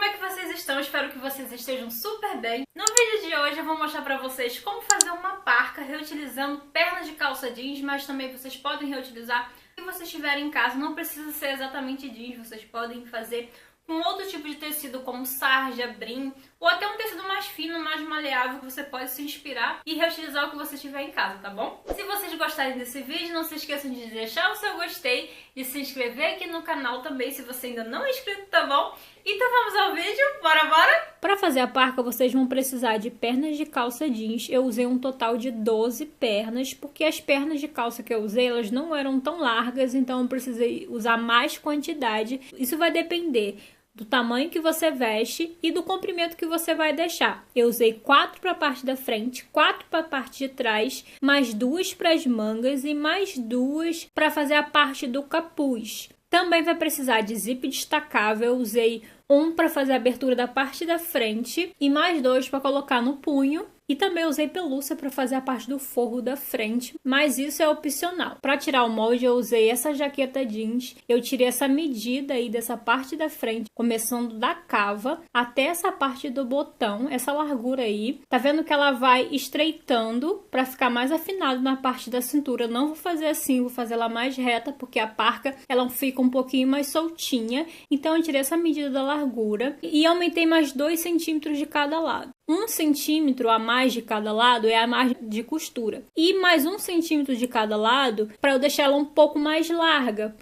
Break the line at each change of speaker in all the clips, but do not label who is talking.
é que vocês estão? Espero que vocês estejam super bem. No vídeo de hoje eu vou mostrar pra vocês como fazer uma parca reutilizando pernas de calça jeans, mas também vocês podem reutilizar se vocês tiverem em casa. Não precisa ser exatamente jeans, vocês podem fazer com outro tipo de tecido como sarja, brim, ou até um tecido mais fino, mais maleável, que você pode se inspirar e reutilizar o que você tiver em casa, tá bom? Se vocês gostarem desse vídeo, não se esqueçam de deixar o seu gostei, de se inscrever aqui no canal também, se você ainda não é inscrito, tá bom? Então vamos ao vídeo, bora! Para fazer a parca, vocês vão precisar de pernas de calça jeans. Eu usei um total de 12 pernas, porque as pernas de calça que eu usei, elas não eram tão largas, então eu precisei usar mais quantidade. Isso vai depender do tamanho que você veste e do comprimento que você vai deixar. Eu usei 4 para a parte da frente, 4 para a parte de trás, mais 2 para as mangas e mais 2 para fazer a parte do capuz. Também vai precisar de zip destacável. Eu usei um para fazer a abertura da parte da frente e mais 2 para colocar no punho. E também usei pelúcia para fazer a parte do forro da frente, mas isso é opcional. Para tirar o molde, eu usei essa jaqueta jeans. Eu tirei essa medida aí dessa parte da frente, começando da cava até essa parte do botão, essa largura aí. Tá vendo que ela vai estreitando para ficar mais afinado na parte da cintura. Eu não vou fazer assim, vou fazer ela mais reta, porque a parca ela fica um pouquinho mais soltinha. Então eu tirei essa medida da largura e aumentei mais 2 centímetros de cada lado. 1 centímetro a mais de cada lado é a margem de costura. E mais 1 centímetro de cada lado para eu deixar ela um pouco mais larga.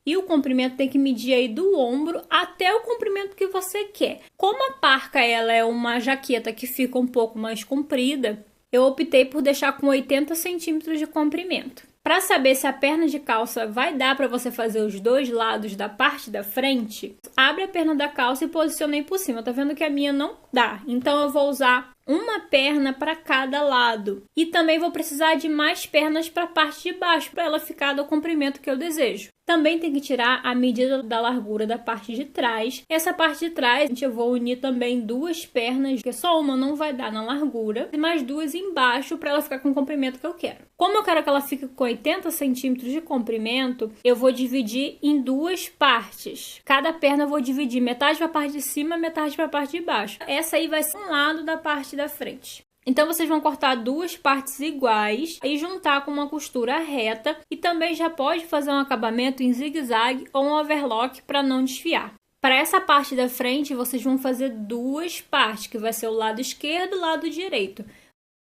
E o comprimento tem que medir aí do ombro até o comprimento que você quer. Como a parca ela é uma jaqueta que fica um pouco mais comprida, eu optei por deixar com 80 centímetros de comprimento. Para saber se a perna de calça vai dar para você fazer os dois lados da parte da frente, abre a perna da calça e posicione por cima. Tá vendo que a minha não dá? Então eu vou usar uma perna para cada lado. E também vou precisar de mais pernas para a parte de baixo, para ela ficar do comprimento que eu desejo. Também tem que tirar a medida da largura da parte de trás. Essa parte de trás, eu vou unir também 2 pernas, porque só uma não vai dar na largura, e mais 2 embaixo para ela ficar com o comprimento que eu quero. Como eu quero que ela fique com 80 centímetros de comprimento, eu vou dividir em 2 partes. Cada perna eu vou dividir metade para a parte de cima, metade para a parte de baixo. Essa aí vai ser um lado da parte da frente. Então vocês vão cortar 2 partes iguais e juntar com uma costura reta, e também já pode fazer um acabamento em zigue-zague ou um overlock para não desfiar. Para essa parte da frente vocês vão fazer 2 partes, que vai ser o lado esquerdo e o lado direito.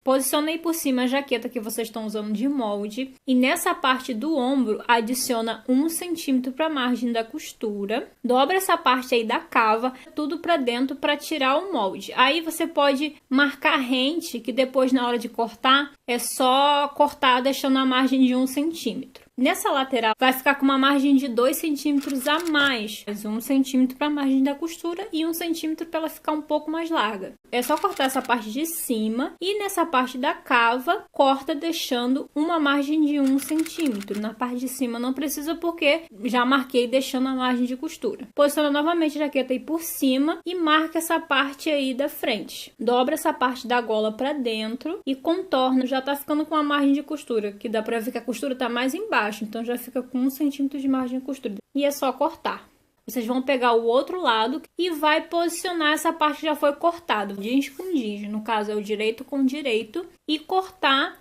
Posicionei por cima a jaqueta que vocês estão usando de molde e nessa parte do ombro adiciona 1 centímetro para a margem da costura. Dobra essa parte aí da cava, tudo para dentro para tirar o molde. Aí você pode marcar rente, que depois na hora de cortar é só cortar deixando a margem de 1 centímetro. Nessa lateral vai ficar com uma margem de 2 centímetros a mais. 1 centímetro para a margem da costura e 1 centímetro para ela ficar um pouco mais larga. É só cortar essa parte de cima e nessa parte da cava, corta deixando uma margem de 1 centímetro. Na parte de cima não precisa porque já marquei deixando a margem de costura. Posiciona novamente a jaqueta aí por cima e marca essa parte aí da frente. Dobra essa parte da gola para dentro e contorno. Já tá ficando com a margem de costura, que dá para ver que a costura tá mais embaixo. Então já fica com 1 centímetro de margem de costura. E é só cortar. Vocês vão pegar o outro lado e vai posicionar essa parte que já foi cortada. Jeans com jeans. No caso é o direito com direito. E cortar.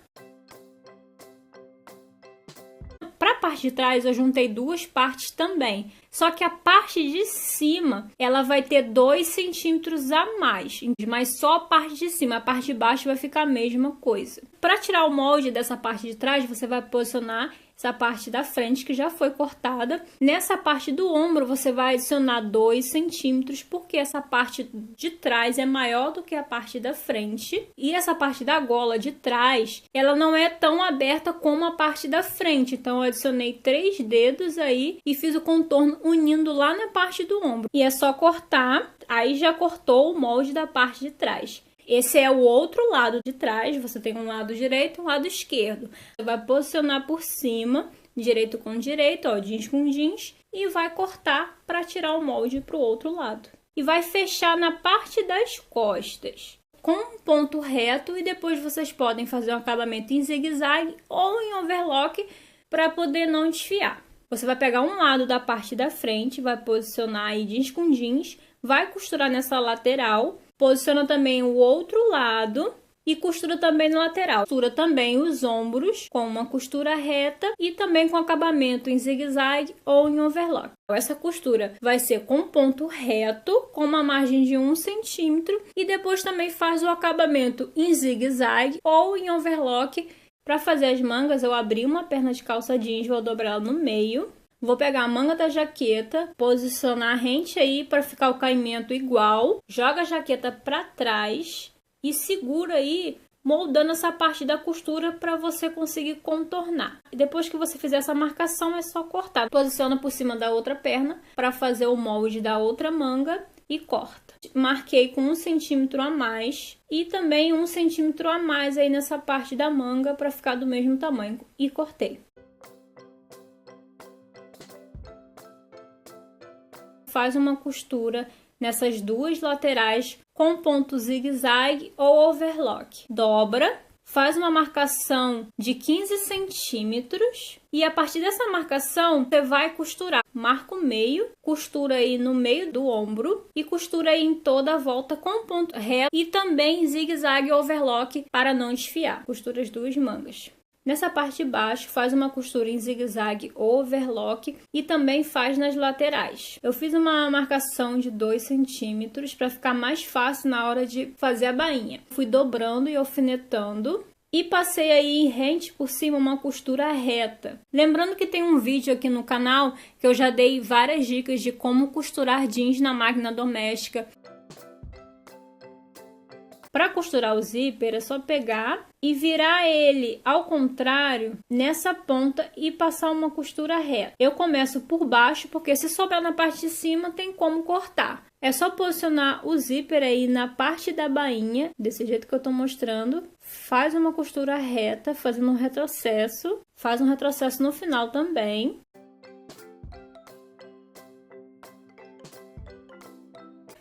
Para a parte de trás eu juntei 2 partes também. Só que a parte de cima ela vai ter 2 centímetros a mais. Mas só a parte de cima. A parte de baixo vai ficar a mesma coisa. Para tirar o molde dessa parte de trás, você vai posicionar essa parte da frente que já foi cortada. Nessa parte do ombro você vai adicionar 2 centímetros, porque essa parte de trás é maior do que a parte da frente. E essa parte da gola de trás, ela não é tão aberta como a parte da frente. Então eu adicionei 3 dedos aí e fiz o contorno unindo lá na parte do ombro. E é só cortar, aí já cortou o molde da parte de trás. Esse é o outro lado de trás, você tem um lado direito e um lado esquerdo. Você vai posicionar por cima, direito com direito, ó, jeans com jeans, e vai cortar para tirar o molde para o outro lado. E vai fechar na parte das costas com um ponto reto, e depois vocês podem fazer um acabamento em zigue-zague ou em overlock para poder não desfiar. Você vai pegar um lado da parte da frente, vai posicionar aí jeans com jeans, vai costurar nessa lateral, posiciona também o outro lado e costura também na lateral. Costura também os ombros com uma costura reta e também com acabamento em zigue-zague ou em overlock. Essa costura vai ser com ponto reto, com uma margem de 1 centímetro, e depois também faz o acabamento em zigue-zague ou em overlock. Para fazer as mangas, eu abri uma perna de calça jeans, vou dobrar ela no meio. Vou pegar a manga da jaqueta, posicionar rente aí para ficar o caimento igual. Joga a jaqueta para trás e segura aí, moldando essa parte da costura para você conseguir contornar. E depois que você fizer essa marcação, é só cortar. Posiciona por cima da outra perna para fazer o molde da outra manga e corta. Marquei com 1 centímetro a mais e também 1 centímetro a mais aí nessa parte da manga para ficar do mesmo tamanho e cortei. Faz uma costura nessas duas laterais com ponto zigue-zague ou overlock. Dobra, faz uma marcação de 15 centímetros e a partir dessa marcação você vai costurar. Marca o meio, costura aí no meio do ombro e costura aí em toda a volta com ponto reto e também zigue-zague ou overlock para não desfiar. Costura as duas mangas. Nessa parte de baixo, faz uma costura em zigue-zague ou overlock e também faz nas laterais. Eu fiz uma marcação de 2 centímetros para ficar mais fácil na hora de fazer a bainha. Fui dobrando e alfinetando e passei aí em rente por cima uma costura reta. Lembrando que tem um vídeo aqui no canal que eu já dei várias dicas de como costurar jeans na máquina doméstica. Para costurar o zíper é só pegar e virar ele ao contrário nessa ponta e passar uma costura reta. Eu começo por baixo porque se sobrar na parte de cima tem como cortar. É só posicionar o zíper aí na parte da bainha, desse jeito que eu estou mostrando. Faz uma costura reta, fazendo um retrocesso. Faz um retrocesso no final também.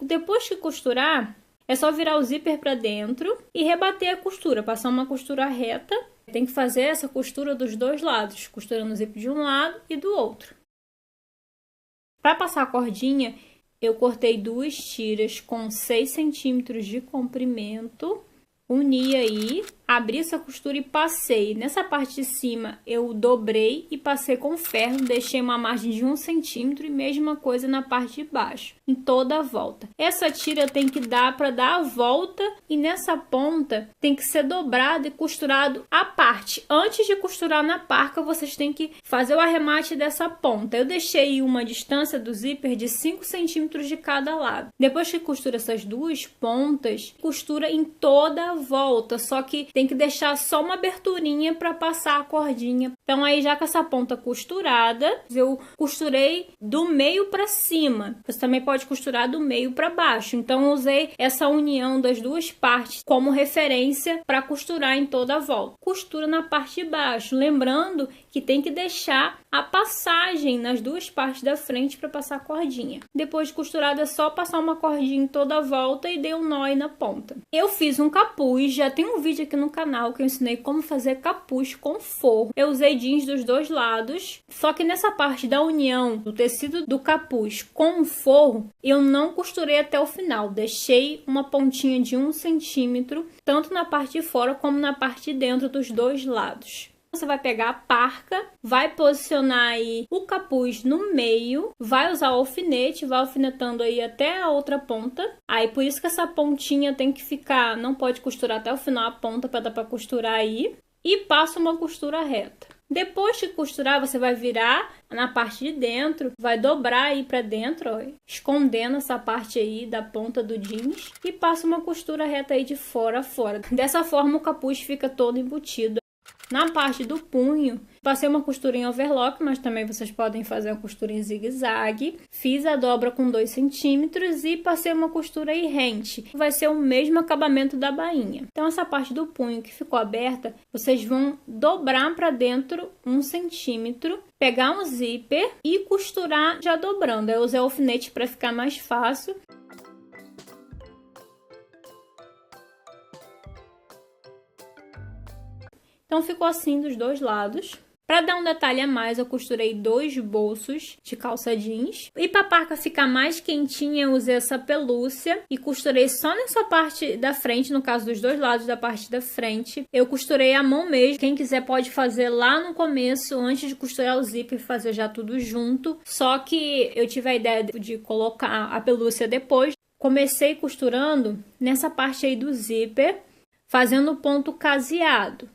Depois que costurar, é só virar o zíper para dentro e rebater a costura, passar uma costura reta. Tem que fazer essa costura dos dois lados, costurando o zíper de um lado e do outro. Para passar a cordinha, eu cortei 2 tiras com 6 centímetros de comprimento, uni aí, abri essa costura e passei. Nessa parte de cima eu dobrei e passei com ferro, deixei uma margem de 1 centímetro e mesma coisa na parte de baixo, em toda a volta. Essa tira tem que dar para dar a volta e nessa ponta tem que ser dobrado e costurado à parte. Antes de costurar na parca, vocês têm que fazer o arremate dessa ponta. Eu deixei uma distância do zíper de 5 centímetros de cada lado. Depois que costura essas duas pontas, costura em toda a volta, só que tem que deixar só uma aberturinha para passar a cordinha. Então aí já com essa ponta costurada, eu costurei do meio para cima. Você também pode costurar do meio para baixo. Então eu usei essa união das duas partes como referência para costurar em toda a volta. Costura na parte de baixo, lembrando que tem que deixar a passagem nas duas partes da frente para passar a cordinha. Depois de costurada é só passar uma cordinha em toda a volta e dei um nó aí na ponta. Eu fiz um capuz, já tem um vídeo aqui no canal que eu ensinei como fazer capuz com forro. Eu usei jeans dos dois lados, só que nessa parte da união do tecido do capuz com o forro, eu não costurei até o final. Deixei uma pontinha de 1 centímetro, tanto na parte de fora como na parte de dentro dos dois lados. Você vai pegar a parca, vai posicionar aí o capuz no meio, vai usar o alfinete, vai alfinetando aí até a outra ponta. Aí por isso que essa pontinha tem que ficar, não pode costurar até o final a ponta para dar para costurar aí. E passa uma costura reta. Depois de costurar, você vai virar na parte de dentro, vai dobrar aí para dentro, ó, escondendo essa parte aí da ponta do jeans e passa uma costura reta aí de fora a fora. Dessa forma o capuz fica todo embutido. Na parte do punho, passei uma costura em overlock, mas também vocês podem fazer uma costura em zigue-zague. Fiz a dobra com 2 centímetros e passei uma costura aí rente. Vai ser o mesmo acabamento da bainha. Então, essa parte do punho que ficou aberta, vocês vão dobrar para dentro 1 centímetro, pegar um zíper e costurar já dobrando. Eu usei o alfinete para ficar mais fácil. Então ficou assim dos dois lados. Para dar um detalhe a mais, eu costurei 2 bolsos de calça jeans. E para a parca ficar mais quentinha, eu usei essa pelúcia e costurei só nessa parte da frente, no caso dos 2 lados da parte da frente. Eu costurei à mão mesmo. Quem quiser pode fazer lá no começo, antes de costurar o zíper, fazer já tudo junto. Só que eu tive a ideia de colocar a pelúcia depois. Comecei costurando nessa parte aí do zíper, fazendo ponto caseado.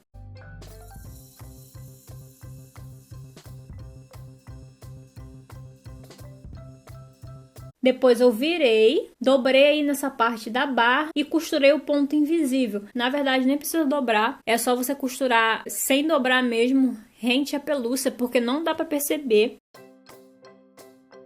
Depois eu virei, dobrei aí nessa parte da barra e costurei o ponto invisível. Na verdade, nem precisa dobrar, é só você costurar sem dobrar mesmo, rente a pelúcia, porque não dá para perceber.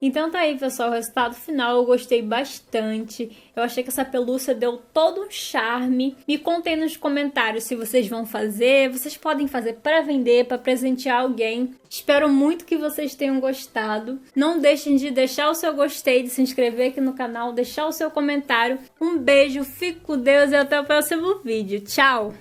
Então tá aí, pessoal, o resultado final eu gostei bastante. Eu achei que essa pelúcia deu todo um charme. Me contem nos comentários se vocês vão fazer. Vocês podem fazer para vender, para presentear alguém. Espero muito que vocês tenham gostado. Não deixem de deixar o seu gostei, de se inscrever aqui no canal, deixar o seu comentário. Um beijo, fique com Deus e até o próximo vídeo. Tchau!